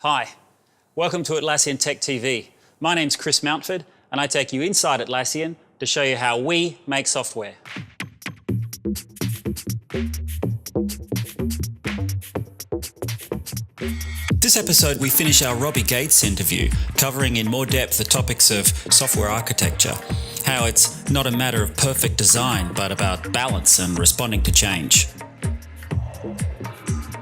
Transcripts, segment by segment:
Hi, welcome to Atlassian Tech TV. My name's Chris Mountford, and I take you inside Atlassian to show you how we make software. This episode, we finish our Robbie Gates interview, covering in more depth the topics of software architecture, how it's not a matter of perfect design, but about balance and responding to change.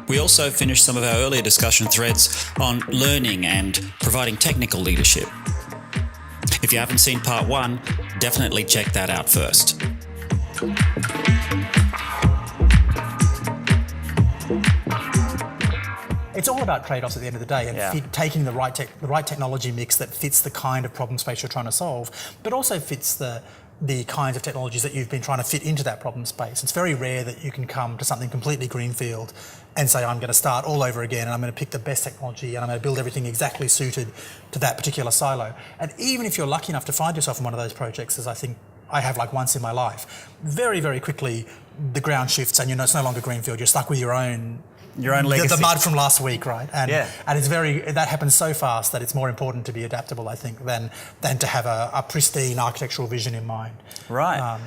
We also finished some of our earlier discussion threads on learning and providing technical leadership. If you haven't seen part one, definitely check that out first. It's all about trade-offs at the end of the day, and taking the right technology mix that fits the kind of problem space you're trying to solve, but also fits the kinds of technologies that you've been trying to fit into that problem space. It's very rare that you can come to something completely greenfield and say, I'm going to start all over again and I'm going to pick the best technology and I'm going to build everything exactly suited to that particular silo. And even if you're lucky enough to find yourself in one of those projects, as I think I have like once in my life, very, very quickly the ground shifts and it's no longer greenfield. You're stuck with your own legacy. The mud from last week, right? And that happens so fast that it's more important to be adaptable, I think, than to have a pristine architectural vision in mind. Right.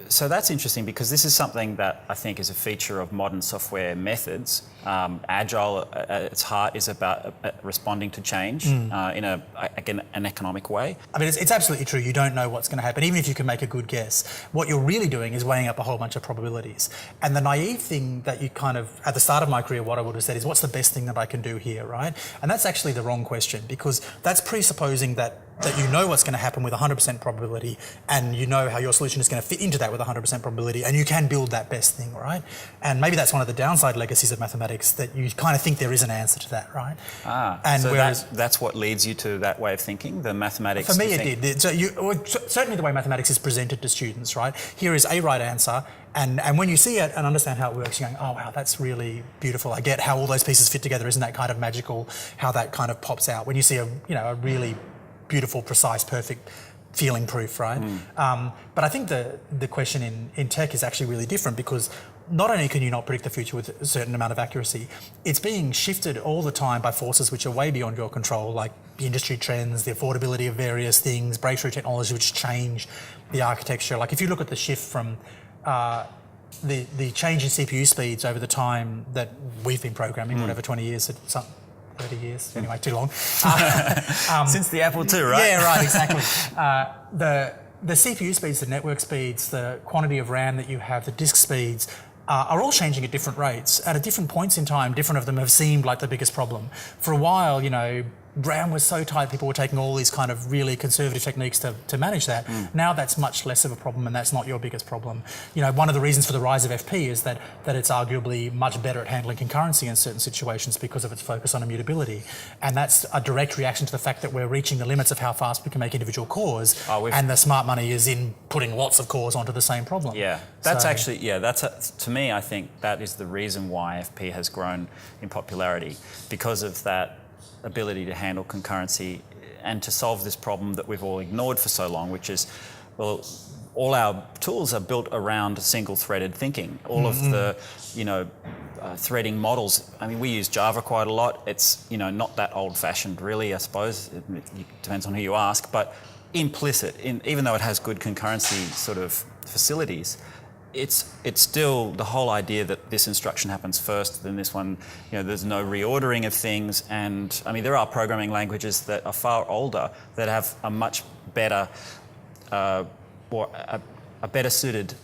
So that's interesting, because this is something that I think is a feature of modern software methods. Agile at its heart is about responding to change in an economic way. I mean, it's absolutely true. You don't know what's going to happen, even if you can make a good guess. What you're really doing is weighing up a whole bunch of probabilities. And the naive thing that you kind of, at the start of my career, what I would have said is, what's the best thing that I can do here, right? And that's actually the wrong question, because that's presupposing that you know what's going to happen with 100% probability, and you know how your solution is going to fit into that with 100% probability, and you can build that best thing, right? And maybe that's one of the downside legacies of mathematics, that you kind of think there is an answer to that, right? So that's what leads you to that way of thinking, the mathematics? For me, it did. So certainly the way mathematics is presented to students, right? Here is a right answer, and when you see it and understand how it works, you're going, oh wow, that's really beautiful. I get how all those pieces fit together. Isn't that kind of magical? How that kind of pops out when you see a really beautiful, precise, perfect feeling proof, right? But I think the question in tech is actually really different, because not only can you not predict the future with a certain amount of accuracy, it's being shifted all the time by forces which are way beyond your control, like the industry trends, the affordability of various things, breakthrough technology which change the architecture. Like if you look at the shift from the change in CPU speeds over the time that we've been programming, whatever, 20 years, 30 years, anyway, too long. Since the Apple II, right? Yeah, right, exactly. The CPU speeds, the network speeds, the quantity of RAM that you have, the disk speeds, are all changing at different rates. At different points in time, different of them have seemed like the biggest problem. For a while, RAM was so tight, people were taking all these kind of really conservative techniques to manage that. Now that's much less of a problem, and that's not your biggest problem. One of the reasons for the rise of FP is that it's arguably much better at handling concurrency in certain situations because of its focus on immutability. And that's a direct reaction to the fact that we're reaching the limits of how fast we can make individual cores, and the smart money is in putting lots of cores onto the same problem. Yeah, that's to me, I think that is the reason why FP has grown in popularity, because of that ability to handle concurrency and to solve this problem that we've all ignored for so long, which is, well, all our tools are built around single-threaded thinking. All of the, threading models. I mean, we use Java quite a lot. It's, not that old-fashioned, really, I suppose. It depends on who you ask, but implicit, even though it has good concurrency sort of facilities, it's still the whole idea that this instruction happens first, then this one, there's no reordering of things. And I mean, there are programming languages that are far older that have a much better, or a better suited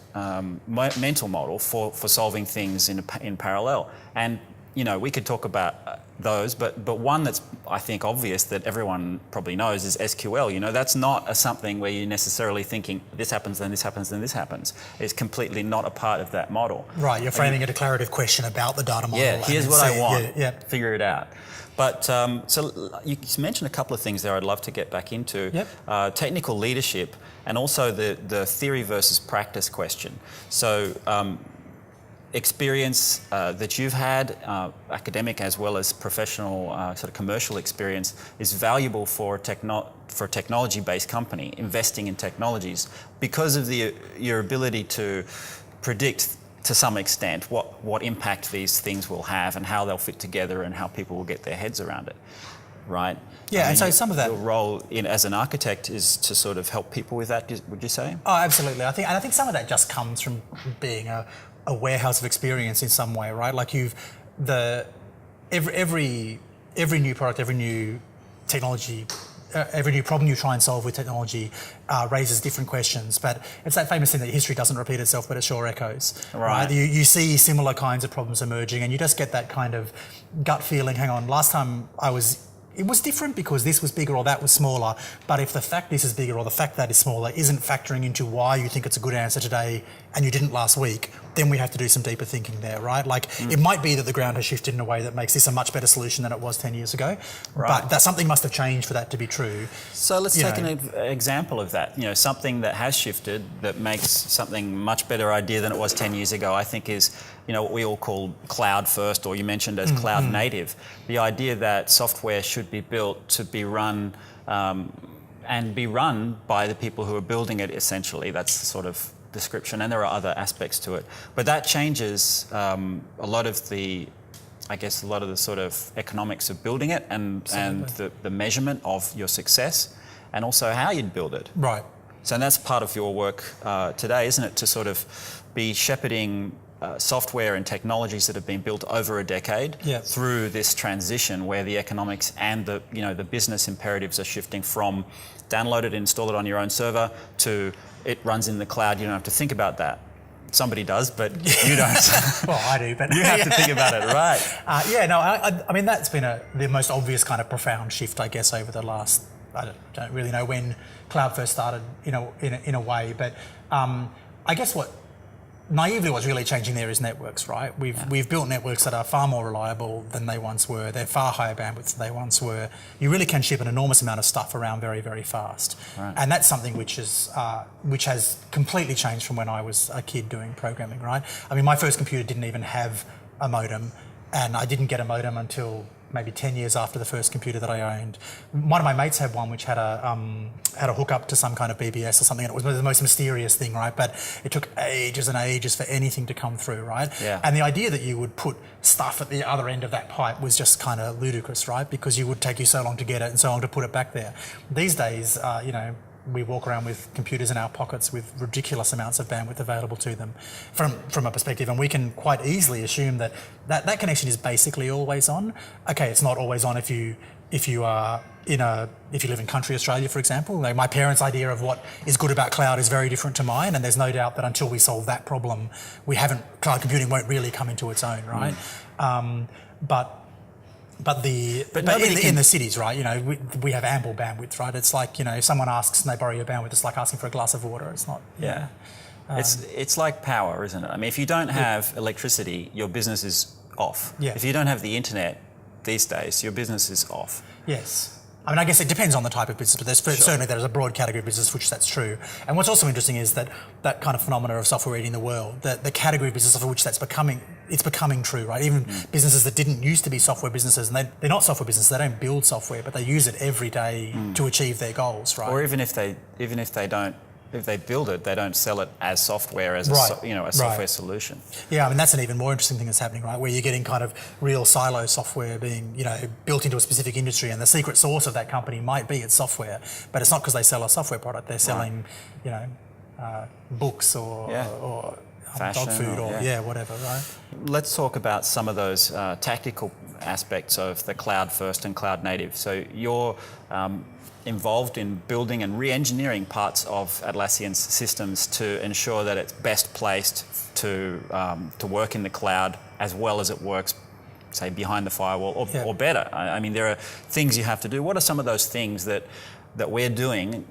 mental model for solving things in parallel. And we could talk about those, but one that's, I think, obvious that everyone probably knows is SQL. That's not something where you're necessarily thinking this happens, then this happens, then this happens. It's completely not a part of that model. Right, you're framing a declarative question about the data model. Yeah, here's what I want, figure it out. But so you mentioned a couple of things there I'd love to get back into. Yep. Technical leadership, and also the theory versus practice question. So experience that you've had, academic as well as professional, sort of commercial experience, is valuable for a technology-based company investing in technologies, because of your ability to predict to some extent, what impact these things will have and how they'll fit together and how people will get their heads around it, right? Yeah, and so some of that... Your role as an architect is to sort of help people with that, would you say? Oh, absolutely. I think some of that just comes from being a warehouse of experience in some way, right? Like every new product, every new technology, every new problem you try and solve with technology raises different questions. But it's that famous thing that history doesn't repeat itself, but it sure echoes. Right? You see similar kinds of problems emerging, and you just get that kind of gut feeling, hang on, last time it was different because this was bigger or that was smaller. But if the fact this is bigger or the fact that is smaller isn't factoring into why you think it's a good answer today and you didn't last week, then we have to do some deeper thinking there, right? Like it might be that the ground has shifted in a way that makes this a much better solution than it was 10 years ago. Right. But that something must have changed for that to be true. So let's take an example of that. Something that has shifted that makes something much better idea than it was 10 years ago, I think is, what we all call cloud first, or you mentioned as cloud native. The idea that software should be built to be run and be run by the people who are building it, essentially. That's the sort of description, and there are other aspects to it. But that changes a lot of the sort of economics of building it and the measurement of your success and also how you'd build it. Right. So that's part of your work today, isn't it? To sort of be shepherding software and technologies that have been built over a decade through this transition where the economics and the business imperatives are shifting from download it, install it on your own server to it runs in the cloud. You don't have to think about that. Somebody does, but you don't. Well, I do, but you have to think about it, right? I mean, that's been the most obvious kind of profound shift, I guess, over the last. I don't really know when cloud first started, in a way, but I guess naively what's really changing there is networks, right? We've built networks that are far more reliable than they once were. They're far higher bandwidth than they once were. You really can ship an enormous amount of stuff around very, very fast. Right. And that's something which has completely changed from when I was a kid doing programming, right? I mean, my first computer didn't even have a modem, and I didn't get a modem until maybe 10 years after the first computer that I owned. One of my mates had one which had a hookup to some kind of BBS or something, and it was the most mysterious thing, right? But it took ages and ages for anything to come through, right? Yeah. And the idea that you would put stuff at the other end of that pipe was just kind of ludicrous, right? Because you would take you so long to get it and so long to put it back there. These days, we walk around with computers in our pockets with ridiculous amounts of bandwidth available to them from a perspective, and we can quite easily assume that connection is basically always on. Okay, it's not always on if you live in country Australia, for example. Like my parents' idea of what is good about cloud is very different to mine, and there's no doubt that until we solve that problem, cloud computing won't really come into its own, right? But in the cities, right, we have ample bandwidth, right? It's like, if someone asks and they borrow your bandwidth, it's like asking for a glass of water. It's not... Yeah. It's like power, isn't it? I mean, if you don't have electricity, your business is off. Yeah. If you don't have the internet these days, your business is off. Yes. I mean, I guess it depends on the type of business, but certainly there's a broad category of business which that's true. And what's also interesting is that kind of phenomena of software eating the world, the category of business for which it's becoming true, right? Even businesses that didn't used to be software businesses, and they're not software businesses, they don't build software, but they use it every day to achieve their goals, right? Or even if they build it, they don't sell it as software, as a software solution. Yeah, I mean, that's an even more interesting thing that's happening, right? Where you're getting kind of real silo software being, built into a specific industry, and the secret sauce of that company might be its software, but it's not because they sell a software product. They're selling, books or fashion, dog food or whatever, right? Let's talk about some of those tactical aspects of the cloud first and cloud native. So you're involved in building and re-engineering parts of Atlassian's systems to ensure that it's best placed to work in the cloud as well as it works, say, behind the firewall or better. I mean, there are things you have to do. What are some of those things that we're doing,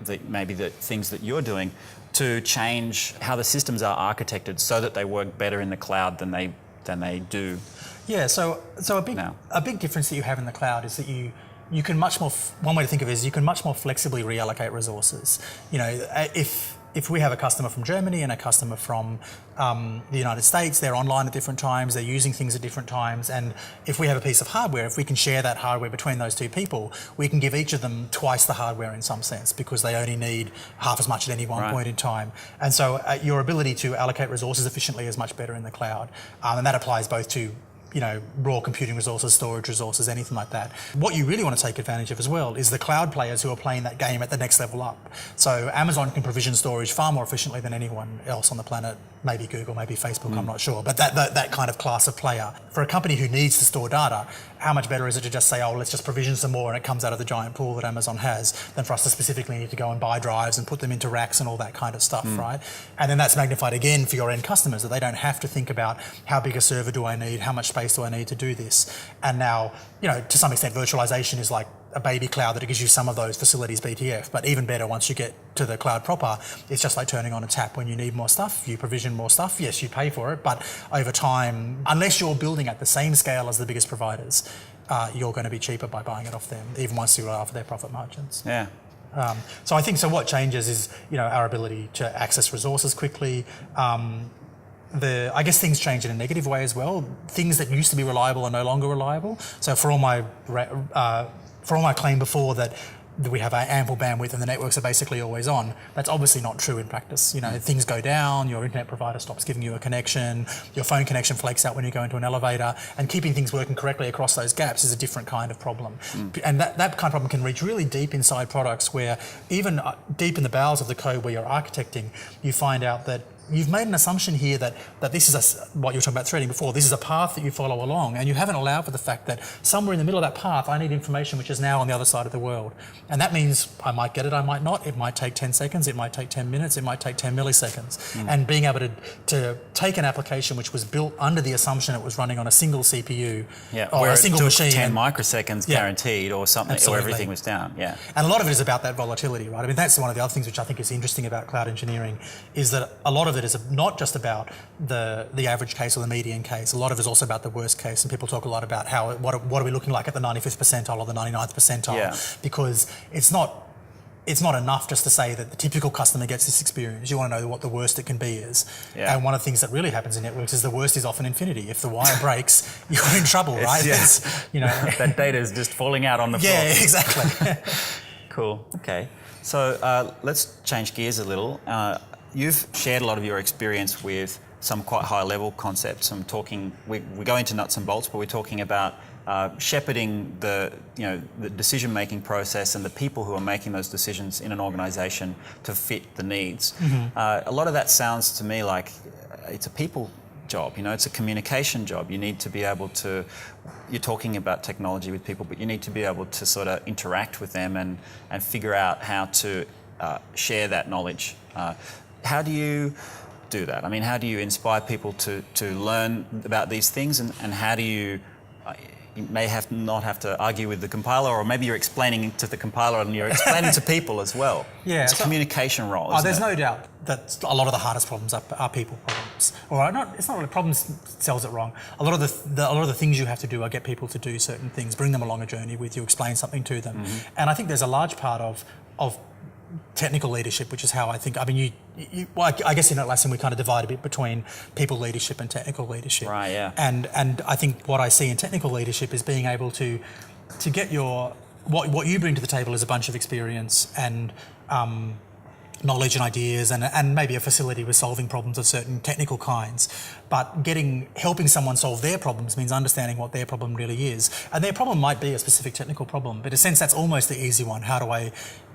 the things that you're doing, to change how the systems are architected so that they work better in the cloud than they do? Yeah, so a big difference that you have in the cloud is that you can much more. One way to think of it is you can much more flexibly reallocate resources. if we have a customer from Germany and a customer from the United States, they're online at different times, they're using things at different times, and if we have a piece of hardware, if we can share that hardware between those two people, we can give each of them twice the hardware in some sense, because they only need half as much at any one point in time. And so your ability to allocate resources efficiently is much better in the cloud. And that applies both to raw computing resources, storage resources, anything like that. What you really want to take advantage of as well is the cloud players who are playing that game at the next level up. So Amazon can provision storage far more efficiently than anyone else on the planet. Maybe Google, maybe Facebook, I'm not sure. But that kind of class of player. For a company who needs to store data, how much better is it to just say, let's just provision some more and it comes out of the giant pool that Amazon has, than for us to specifically need to go and buy drives and put them into racks and all that kind of stuff, right? And then that's magnified again for your end customers, that they don't have to think about how big a server do I need, how much space do I need to do this. And now, to some extent, virtualization is like a baby cloud that gives you some of those facilities BTF, but even better once you get to the cloud proper, it's just like turning on a tap. When you need more stuff, you provision more stuff. Yes, you pay for it, but over time, unless you're building at the same scale as the biggest providers, you're going to be cheaper by buying it off them, even once you offer their profit margins. Yeah. So I think what changes is our ability to access resources quickly. I guess things change in a negative way as well. Things that used to be reliable are no longer reliable. So for all my claim before that we have ample bandwidth and the networks are basically always on, that's obviously not true in practice. Things go down, your internet provider stops giving you a connection, your phone connection flakes out when you go into an elevator, and keeping things working correctly across those gaps is a different kind of problem. And that kind of problem can reach really deep inside products, where even deep in the bowels of the code where you're architecting, you find out that you've made an assumption here that this is what you were talking about threading before. This is a path that you follow along, and you haven't allowed for the fact that somewhere in the middle of that path, I need information which is now on the other side of the world. And that means I might get it, I might not. It might take 10 seconds, it might take 10 minutes, it might take 10 milliseconds. And being able to take an application which was built under the assumption it was running on a single CPU or a single machine. 10 microseconds guaranteed or something, or everything was down. Yeah. And a lot of it is about that volatility, right? I mean, that's one of the other things which I think is interesting about cloud engineering, is that a lot of it is not just about the average case or the median case. A lot of it is also about the worst case, and people talk a lot about what are we looking like at the 95th percentile or the 99th percentile, because it's not enough just to say that the typical customer gets this experience. You want to know what the worst it can be is. Yeah. And one of the things that really happens in networks is the worst is often infinity. If the wire breaks, you're in trouble, right? That data is just falling out on the floor. Yeah, exactly. Cool. Okay. So let's change gears a little. You've shared a lot of your experience with some quite high-level concepts. We go into nuts and bolts, but we're talking about shepherding the decision-making process and the people who are making those decisions in an organisation to fit the needs. A lot of that sounds to me like it's a people job. It's a communication job. You need to be able to. You're talking about technology with people, but you need to be able to sort of interact with them and figure out how to share that knowledge. How do you do that? I mean, how do you inspire people to learn about these things, and how do you may not have to argue with the compiler, or maybe you're explaining to the compiler and you're explaining to people as well. Yeah, it's a communication role. There's no doubt that a lot of the hardest problems are people problems, or not. It's not really problems. Sells it wrong. A lot of the things you have to do are get people to do certain things, bring them along a journey with you, explain something to them, and I think there's a large part of technical leadership, which is how I think. I mean, I guess in Atlassian we kind of divide a bit between people leadership and technical leadership. Right. Yeah. And I think what I see in technical leadership is being able to get what you bring to the table is a bunch of experience and knowledge and ideas and maybe a facility with solving problems of certain technical kinds. But helping someone solve their problems means understanding what their problem really is. And their problem might be a specific technical problem, but in a sense that's almost the easy one. How do I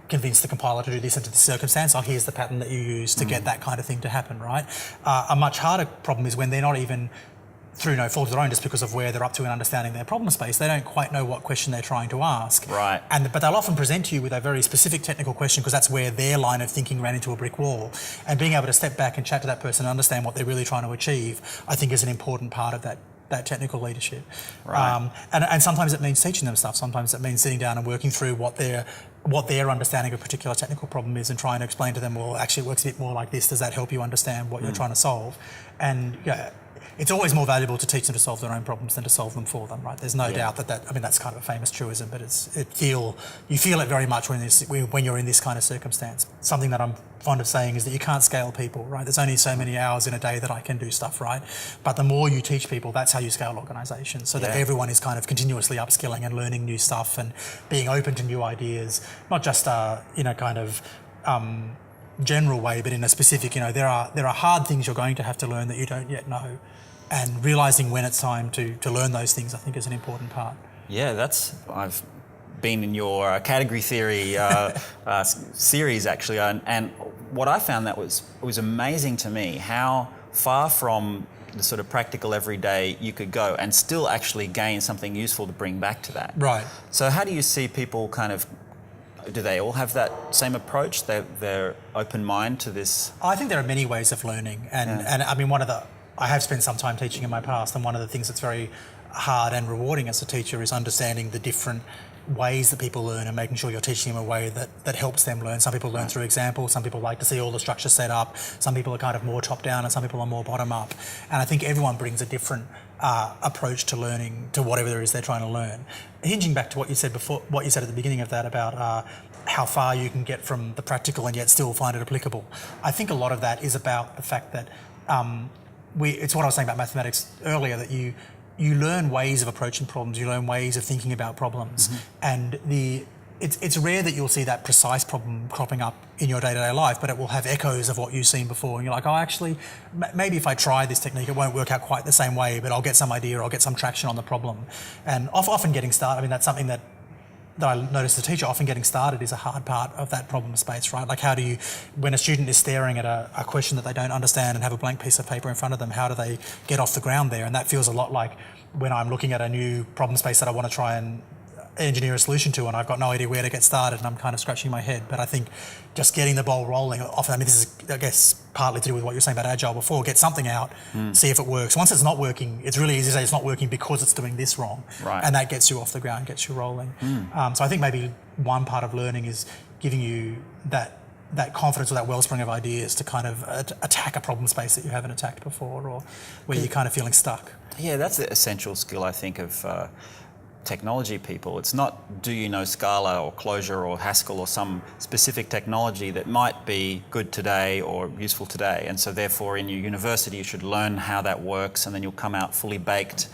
convince the compiler to do this into this circumstance? Here's the pattern that you use to get that kind of thing to happen, right? A much harder problem is when they're not even, through no fault of their own, just because of where they're up to in understanding their problem space, they don't quite know what question they're trying to ask. Right. But they'll often present to you with a very specific technical question because that's where their line of thinking ran into a brick wall. And being able to step back and chat to that person and understand what they're really trying to achieve, I think is an important part of that technical leadership. Right. And sometimes it means teaching them stuff. Sometimes it means sitting down and working through what their understanding of a particular technical problem is and trying to explain to them, well, actually it works a bit more like this. Does that help you understand what you're trying to solve? And it's always more valuable to teach them to solve their own problems than to solve them for them, right? There's no doubt that I mean, that's kind of a famous truism, but you feel it very much when you're in this kind of circumstance. Something that I'm fond of saying is that you can't scale people, right? There's only so many hours in a day that I can do stuff, right? But the more you teach people, that's how you scale organisations, so that everyone is kind of continuously upskilling and learning new stuff and being open to new ideas, not just general way, but in a specific, there are hard things you're going to have to learn that you don't yet know, and realising when it's time to learn those things, I think, is an important part. Yeah, I've been in your category theory series actually, and what I found that was amazing to me how far from the sort of practical everyday you could go and still actually gain something useful to bring back to that. Right. So how do you see people do they all have that same approach? They're open mind to this? I think there are many ways of learning, and I mean, I have spent some time teaching in my past, and one of the things that's very hard and rewarding as a teacher is understanding the different ways that people learn and making sure you're teaching them a way that helps them learn. Some people learn through example, some people like to see all the structure set up, some people are kind of more top down and some people are more bottom up. And I think everyone brings a different approach to learning, to whatever it is they're trying to learn. Hinging back to what you said before, what you said at the beginning of that about how far you can get from the practical and yet still find it applicable. I think a lot of that is about the fact that it's what I was saying about mathematics earlier, that you learn ways of approaching problems, you learn ways of thinking about problems, and it's rare that you'll see that precise problem cropping up in your day-to-day life, but it will have echoes of what you've seen before, and you're like, oh, actually, maybe if I try this technique, it won't work out quite the same way, but I'll get some idea, or I'll get some traction on the problem. And often getting started, I mean, that's something that I noticed as a teacher, often getting started is a hard part of that problem space, right? Like, how do you, when a student is staring at a question that they don't understand and have a blank piece of paper in front of them, how do they get off the ground there? And that feels a lot like when I'm looking at a new problem space that I want to try and engineer a solution to, and I've got no idea where to get started, and I'm kind of scratching my head. But I think just getting the ball rolling, often, I mean, this is, I guess, partly to do with what you were saying about Agile before, get something out, see if it works. Once it's not working, it's really easy to say it's not working because it's doing this wrong. Right. And that gets you off the ground, gets you rolling. So I think maybe one part of learning is giving you that confidence or that wellspring of ideas to kind of attack a problem space that you haven't attacked before, or where you're kind of feeling stuck. Yeah, that's the essential skill, I think, of technology people. It's not, do you know Scala or Clojure or Haskell or some specific technology that might be good today or useful today, and so therefore in your university you should learn how that works, and then you'll come out fully baked,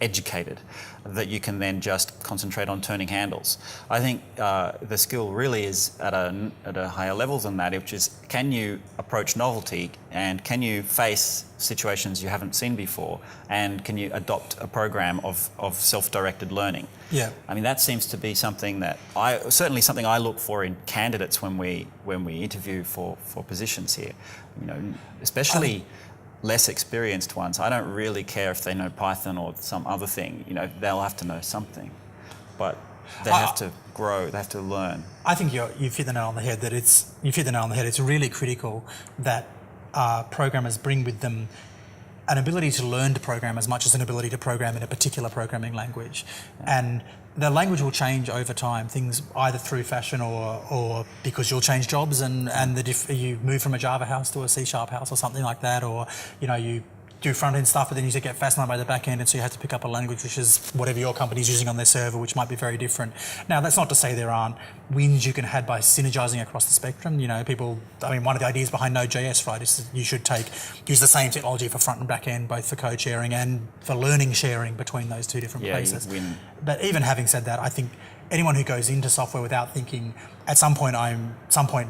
educated, that you can then just concentrate on turning handles. I think the skill really is at a higher level than that, which is, can you approach novelty, and can you face situations you haven't seen before, and can you adopt a program of self-directed learning? Yeah. I mean, that seems to be something that certainly something I look for in candidates when we interview for positions here. You know, especially less experienced ones. I don't really care if they know Python or some other thing. You know, they'll have to know something, but they have to grow. They have to learn. I think you've hit the nail on the head. It's really critical that programmers bring with them an ability to learn to program as much as an ability to program in a particular programming language. Yeah. And the language will change over time, things either through fashion or because you'll change jobs and you move from a Java house to a C# house or something like that, or you do front-end stuff, but then you get fascinated by the back-end, and so you have to pick up a language which is whatever your company's using on their server, which might be very different. Now, that's not to say there aren't wins you can have by synergizing across the spectrum. You know, one of the ideas behind Node.js, right, is that you should use the same technology for front and back-end, both for code sharing and for learning sharing between those two different places. You win. But even having said that, I think anyone who goes into software without thinking, at some point,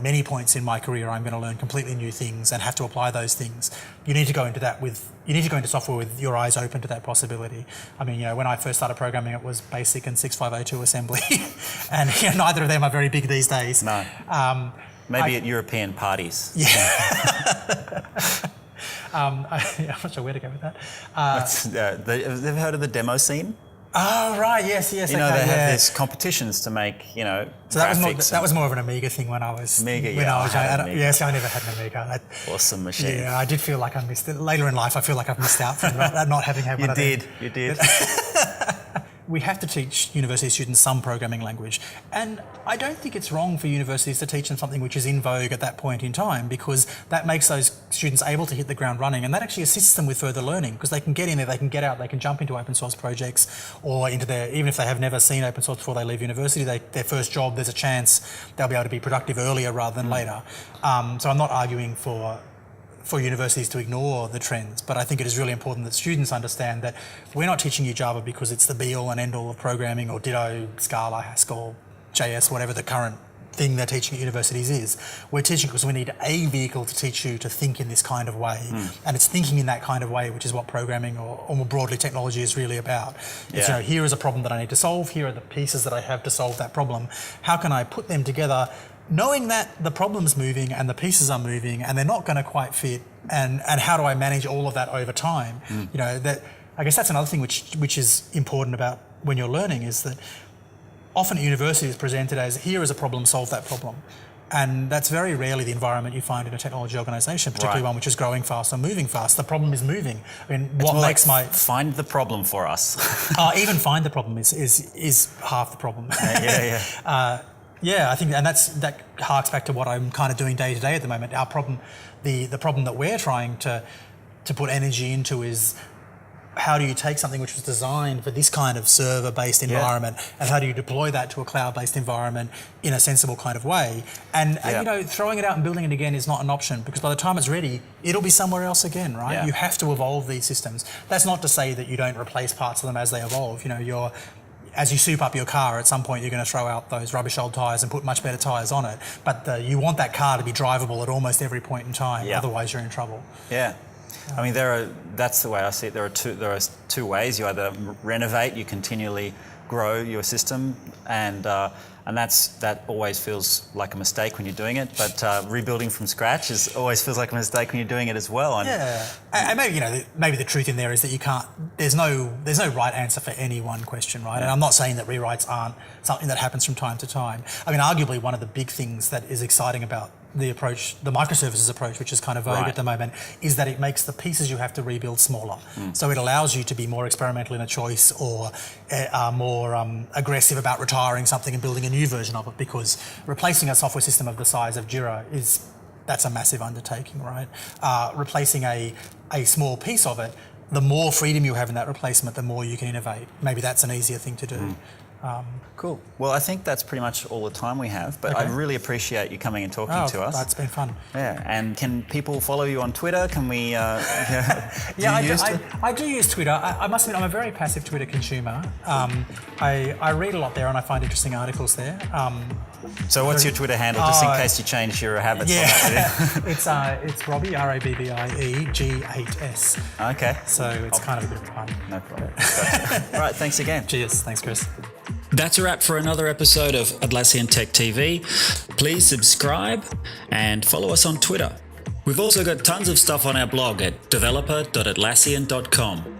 many points in my career, I'm going to learn completely new things and have to apply those things. You need to go into software with your eyes open to that possibility. I mean, when I first started programming, it was BASIC and 6502 assembly, and neither of them are very big these days. No. Maybe at European parties. Yeah. I'm not sure where to go with that. Have you heard of the demo scene? Oh, right, yes. They have these competitions to make, so that was more of an Amiga thing when I was... Amiga, Yes, I never had an Amiga. Awesome machine. Yeah, I did feel like I missed it. Later in life, I feel like I've missed out from not having had one of them. You did. we have to teach university students some programming language. And I don't think it's wrong for universities to teach them something which is in vogue at that point in time, because that makes those students able to hit the ground running, and that actually assists them with further learning, because they can get in there, they can get out, they can jump into open source projects, or into even if they have never seen open source before they leave university, their first job, there's a chance they'll be able to be productive earlier rather than later. So I'm not arguing for universities to ignore the trends, but I think it is really important that students understand that we're not teaching you Java because it's the be-all and end-all of programming, or Ditto, Scala, Haskell, JS, whatever the current thing they're teaching at universities is. We're teaching because we need a vehicle to teach you to think in this kind of way, and it's thinking in that kind of way which is what programming, or more broadly technology, is really about. It's, here is a problem that I need to solve, here are the pieces that I have to solve that problem. How can I put them together knowing that the problem's moving and the pieces are moving and they're not going to quite fit, and how do I manage all of that over time? That, I guess that's another thing which is important about when you're learning, is that often at university is presented as, here is a problem, solve that problem. And that's very rarely the environment you find in a technology organisation, particularly one which is growing fast or moving fast. The problem is moving. I mean, what makes find the problem for us? Even find the problem is half the problem. I think, and that harks back to what I'm kind of doing day to day at the moment. Our problem, the problem that we're trying to put energy into, is how do you take something which was designed for this kind of server-based environment, and how do you deploy that to a cloud-based environment in a sensible kind of way? And throwing it out and building it again is not an option, because by the time it's ready, it'll be somewhere else again, right? Yeah. You have to evolve these systems. That's not to say that you don't replace parts of them as they evolve. As you soup up your car, at some point you're going to throw out those rubbish old tyres and put much better tyres on it. But you want that car to be drivable at almost every point in time. Otherwise you're in trouble. Yeah. I mean, that's the way I see it. There are two ways. You either renovate, you continually grow your system, and that always feels like a mistake when you're doing it. But rebuilding from scratch always feels like a mistake when you're doing it as well. And maybe the truth in there is that you can't. There's no right answer for any one question, right? And I'm not saying that rewrites aren't something that happens from time to time. I mean, arguably one of the big things that is exciting about the approach, the microservices approach, which is kind of vogue at the moment, is that it makes the pieces you have to rebuild smaller. So it allows you to be more experimental in a choice, or more aggressive about retiring something and building a new version of it, because replacing a software system of the size of Jira that's a massive undertaking, right? Replacing a small piece of it, the more freedom you have in that replacement, the more you can innovate. Maybe that's an easier thing to do. Cool. Well, I think that's pretty much all the time we have, but I really appreciate you coming and talking to us. That's been fun. Yeah, and can people follow you on Twitter? Can we... I do use Twitter. I must admit, I'm a very passive Twitter consumer. I read a lot there and I find interesting articles there. So what's your Twitter handle, just in case you change your habits? It's Robbie, RABBIE, G8S. Okay. So it's kind of a bit of fun. No problem. Gotcha. All right, thanks again. Cheers. Thanks, Chris. That's a wrap for another episode of Atlassian Tech TV. Please subscribe and follow us on Twitter. We've also got tons of stuff on our blog at developer.atlassian.com.